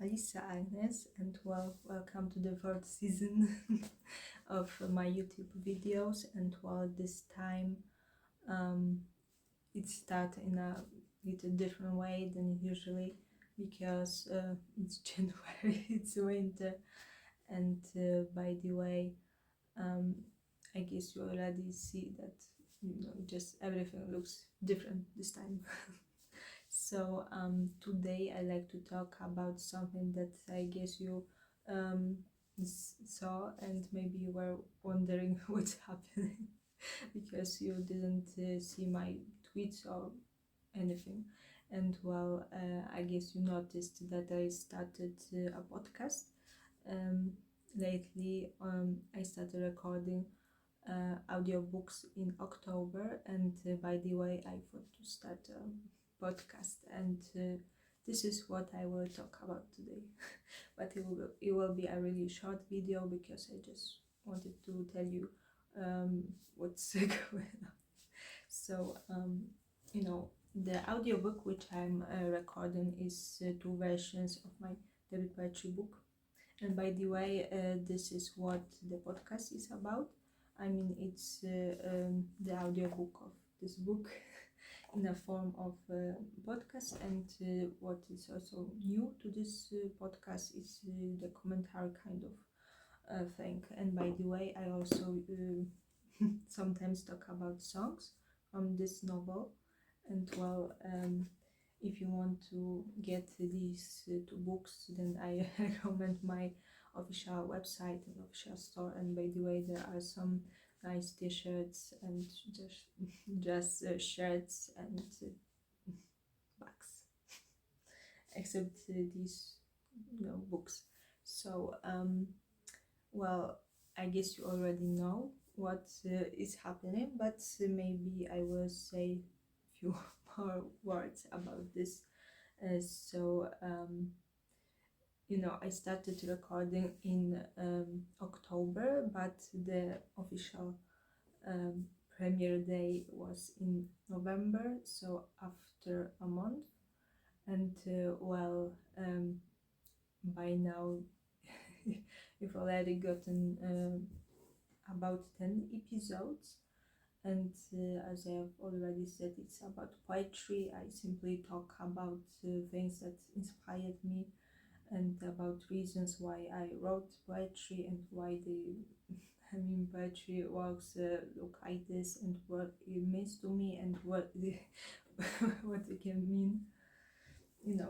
Alisa Agnes, and welcome to the third season of my YouTube videos. And this time it starts in a little different way than usually because it's January, it's winter, and by the way, I guess you already see that just everything looks different this time. So today I like to talk about something that I guess you saw, and maybe you were wondering what's happening because you didn't see my tweets or anything. And I guess you noticed that I started a podcast. Lately, I started recording audiobooks in October, and by the way, I thought to start a podcast, and this is what I will talk about today. But it will be a really short video because I just wanted to tell you what's going on. So, the audiobook which I'm recording is two versions of my David poetry book. And by the way, this is what the podcast is about. I mean, it's the audiobook of this book in a form of podcast. And what is also new to this podcast is the commentary kind of thing. And by the way, I also sometimes talk about songs from this novel. And if you want to get these two books, then I recommend my official website and official store. And by the way, there are some nice t-shirts and just shirts and bags, except these books. So I guess you already know what is happening, but maybe I will say a few more words about this. I started recording in October, but the official premiere day was in November, so after a month. And by now you've already gotten about 10 episodes. And as I have already said, it's about poetry. I simply talk about things that inspired me and about reasons why I wrote poetry and why poetry works look like this, and what it means to me, and what what it can mean.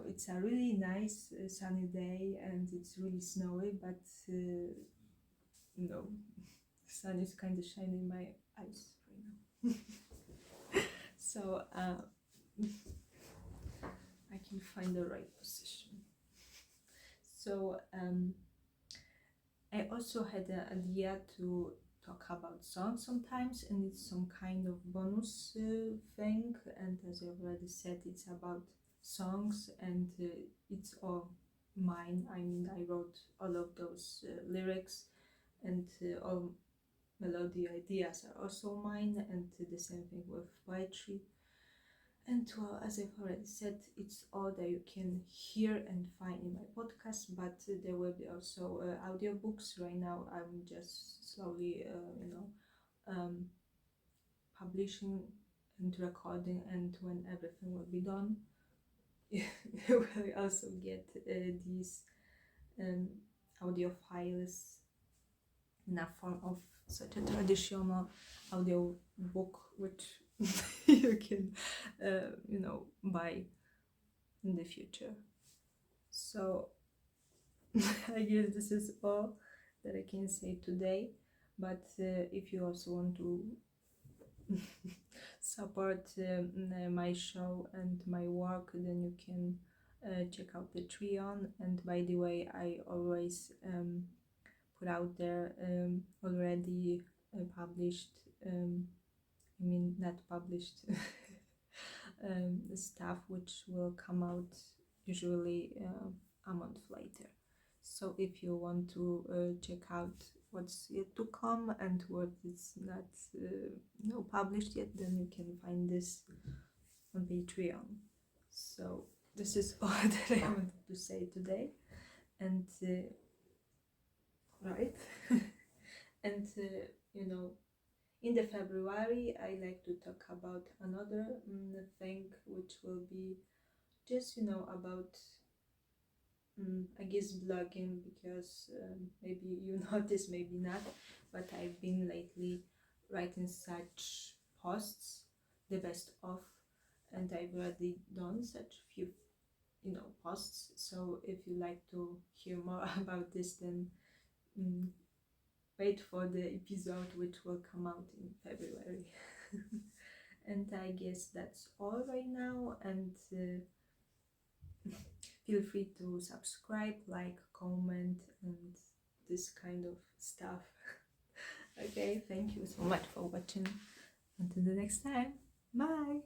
It's a really nice sunny day, and it's really snowy, but the sun is kind of shining in my eyes right now. So I can find the right position. So I also had an idea to talk about songs sometimes, and it's some kind of bonus thing. And as I already said, it's about songs, and it's all mine. I mean, I wrote all of those lyrics, and all melody ideas are also mine, and the same thing with poetry. And as I've already said, it's all that you can hear and find in my podcast, but there will be also audiobooks. Right now I'm just slowly publishing and recording, and when everything will be done, you will also get these audio files in a form of such a traditional audio book, which you can buy in the future. So I guess this is all that I can say today, but if you also want to support my show and my work, then you can check out the Patreon. And by the way, I always put out there already published not published stuff, which will come out usually a month later. So if you want to check out what's yet to come and what is not published yet, then you can find this on Patreon. So this is all that I wanted to say today. and right. And you know, in the February I like to talk about another thing, which will be just, you know, about I guess blogging, because maybe you notice, maybe not, but I've been lately writing such posts, the best of, and I've already done such few, you know, posts. So if you like to hear more about this, then mm, wait for the episode which will come out in February. And I guess that's all right now, and feel free to subscribe, like, comment, and this kind of stuff. Okay, thank you so much for watching. Until the next time, bye.